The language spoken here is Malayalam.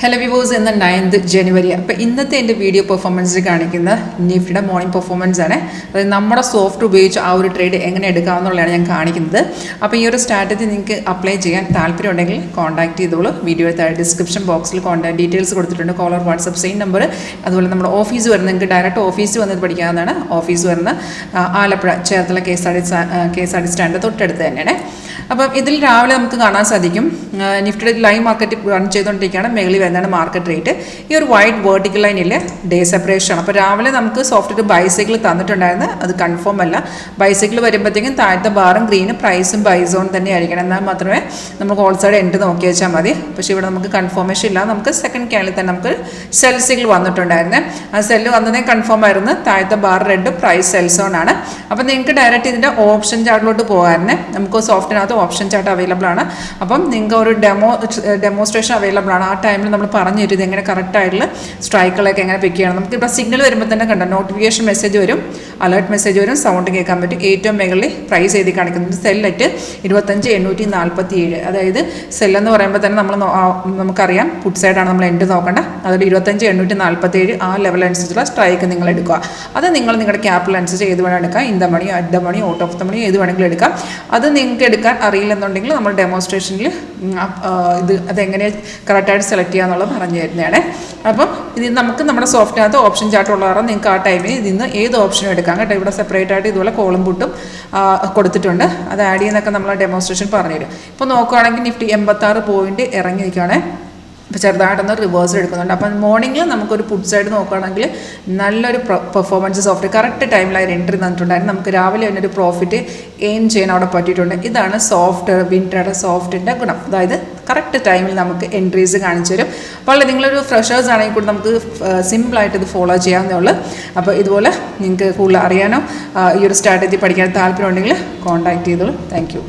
ഹലോ വിവോസ് ഇന്ന് 9th ജനുവരി. അപ്പോൾ ഇന്നത്തെ എൻ്റെ വീഡിയോ പെർഫോമൻസ് കാണിക്കുന്ന നിഫ്റ്റിയുടെ മോർണിംഗ് പെർഫോമൻസ് ആണ്. അതായത് നമ്മുടെ സോഫ്റ്റ് ഉപയോഗിച്ച് ആ ഒരു ട്രേഡ് എങ്ങനെ എടുക്കാമെന്നുള്ളതാണ് ഞാൻ കാണിക്കുന്നത്. അപ്പോൾ ഈ ഒരു സ്ട്രാറ്റജി നിങ്ങൾക്ക് അപ്ലൈ ചെയ്യാൻ താല്പര്യമുണ്ടെങ്കിൽ കോൺടാക്ട് ചെയ്തോളൂ. വീഡിയോ ഡിസ്ക്രിപ്ഷൻ ബോക്സിൽ കോൺടാക്ട് ഡീറ്റെയിൽസ് കൊടുത്തിട്ടുണ്ട്. Caller WhatsApp same number. അതുപോലെ നമ്മുടെ ഓഫീസ് വരുന്നത് നിങ്ങൾക്ക് ഡയറക്റ്റ് ഓഫീസിൽ വന്നിട്ട് പഠിക്കാവുന്നതാണ്. ഓഫീസ് വരുന്ന ആലപ്പുഴ ചേർത്തല KSRTC സ്റ്റാൻഡ് തൊട്ടടുത്ത് തന്നെയാണ്. അപ്പം ഇതിൽ രാവിലെ നമുക്ക് കാണാൻ സാധിക്കും നിഫ്റ്റിയുടെ ലൈവ് മാർക്കറ്റ് റൺ ചെയ്തുകൊണ്ടിരിക്കുകയാണ്. മേളിൽ വരുന്നതാണ് മാർക്കറ്റ് റേറ്റ്. ഈ ഒരു വൈറ്റ് വേർട്ടിക്കൽ ലൈനിൽ ഡേ സെപ്പറേഷൻ ആണ്. അപ്പോൾ രാവിലെ നമുക്ക് സോഫ്റ്റ് ബൈസൈക്കിൾ തന്നിട്ടുണ്ടായിരുന്നു, അത് കൺഫേം അല്ല. ബൈസൈക്കിൾ വരുമ്പോഴത്തേക്കും താഴത്തെ ബാറും ഗ്രീനും പ്രൈസും ബൈസോൺ തന്നെ ആയിരിക്കണം. എന്നാൽ മാത്രമേ നമുക്ക് ഓൾ സൈഡ് എൻഡ് നോക്കി വെച്ചാൽ മതി. പക്ഷേ ഇവിടെ നമുക്ക് കൺഫർമേഷൻ ഇല്ല. നമുക്ക് സെക്കൻഡ് ക്യാനിൽ തന്നെ നമുക്ക് സെൽ സിഗ്നൽ വന്നിട്ടുണ്ടായിരുന്നു. ആ സെല്ല് വന്നതേ കൺഫേം ആയിരുന്നു. താഴത്തെ bar red, price sell zone ആണ്. അപ്പോൾ നിങ്ങൾക്ക് ഡയറക്റ്റ് ഇതിൻ്റെ ഓപ്ഷൻ ചാർട്ടിലോട്ട് പോകാൻ നമുക്ക് സോഫ്റ്റിനകത്ത് ഓപ്ഷൻ ചാർട്ട് അവൈലബിൾ ആണ്. അപ്പം നിങ്ങൾക്ക് ഒരു ഡെമോൺസ്ട്രേഷൻ അവൈലബിൾ ആണ്. ആ ടൈമിൽ നമ്മൾ പറഞ്ഞു തരും ഇതെങ്ങനെ കറക്റ്റായിട്ടുള്ള സ്ട്രൈക്കുകളൊക്കെ എങ്ങനെ പിക്ക് ചെയ്യണം. നമുക്ക് ഇപ്പോൾ സിഗ്നൽ വരുമ്പോൾ തന്നെ കണ്ടോ, നോട്ടിഫിക്കേഷൻ മെസ്സേജ് വരും, അലേർട്ട് മെസ്സേജ് വരും, സൗണ്ട് കേൾക്കാൻ പറ്റും. ഏറ്റവും മുകളിൽ പ്രൈസ് എഴുതി കാണിക്കുന്നത് സെല്ലറ്റ് 25,847. അതായത് സെല്ലെന്ന് പറയുമ്പോൾ തന്നെ നമുക്കറിയാം പുട്ട് സൈഡാണ് നമ്മൾ എൻഡ് നോക്കേണ്ട. അതായത് 25,847 ആ ലെവൽ അനുസരിച്ചുള്ള സ്ട്രൈക്ക് നിങ്ങൾ എടുക്കുക. അത് നിങ്ങൾ നിങ്ങളുടെ ക്യാപിറ്റൽ അനുസരിച്ച് ഏത് വേണം എടുക്കാം. In the money, at the money, out of the money ഏത് വേണമെങ്കിലും എടുക്കാം. അത് നിങ്ങൾക്ക് എടുക്കാൻ അറിയില്ലെന്നുണ്ടെങ്കിൽ നമ്മൾ ഡെമോൺസ്ട്രേഷനിൽ അതെങ്ങനെ കറക്റ്റായിട്ട് സെലക്ട് ചെയ്യാന്നുള്ളത് പറഞ്ഞു തരുന്നതാണ്. അപ്പം ഇത് നമുക്ക് നമ്മുടെ സോഫ്റ്റിനകത്ത് ഓപ്ഷൻ ചാർട്ട് ഉള്ള കാരണം നിങ്ങൾക്ക് ആ ടൈമിൽ ഇതിൽ നിന്ന് ഏത് ഓപ്ഷനും എടുക്കാം കേട്ടോ. ഇവിടെ സെപ്പറേറ്റ് ആയിട്ട് ഇതുപോലെ കോളും പുട്ടും കൊടുത്തിട്ടുണ്ട്. അത് ആഡ് ചെയ്യുന്നതൊക്കെ നമ്മൾ ഡെമോൺസ്ട്രേഷൻ പറഞ്ഞുതരും. ഇപ്പോൾ നോക്കുകയാണെങ്കിൽ നിഫ്റ്റി 86 പോയിന്റ് ഇറങ്ങി നിൽക്കുകയാണേ. ഇപ്പോൾ ചെറുതായിട്ടൊന്ന് റിവേഴ്സ് എടുക്കുന്നുണ്ട്. അപ്പം മോർണിംഗിൽ നമുക്കൊരു പുട്ട് സൈഡ് നോക്കുകയാണെങ്കിൽ നല്ലൊരു പെർഫോമൻസ് സോഫ്റ്റ് കറക്റ്റ് ടൈമിലായി എൻട്രി തന്നിട്ടുണ്ടായിരുന്നു. നമുക്ക് രാവിലെ തന്നെ ഒരു പ്രോഫിറ്റ് എയിം ചെയ്യാൻ അവിടെ പറ്റിയിട്ടുണ്ട്. ഇതാണ് വിൻട്രയുടെ സോഫ്റ്റിൻ്റെ ഗുണം. അതായത് കറക്റ്റ് ടൈമിൽ നമുക്ക് എൻട്രീസ് കാണിച്ചു തരും. അപ്പോൾ നിങ്ങളൊരു ഫ്രഷേഴ്സ് ആണെങ്കിൽ കൂടി നമുക്ക് സിമ്പിളായിട്ട് ഇത് ഫോളോ ചെയ്യാവുന്നേ ഉള്ളൂ. അപ്പോൾ ഇതുപോലെ നിങ്ങൾക്ക് കൂടുതൽ അറിയാനോ ഈ ഒരു സ്ട്രാറ്റജി പഠിക്കാൻ താല്പര്യമുണ്ടെങ്കിൽ കോൺടാക്ട് ചെയ്തോളൂ. Thank you.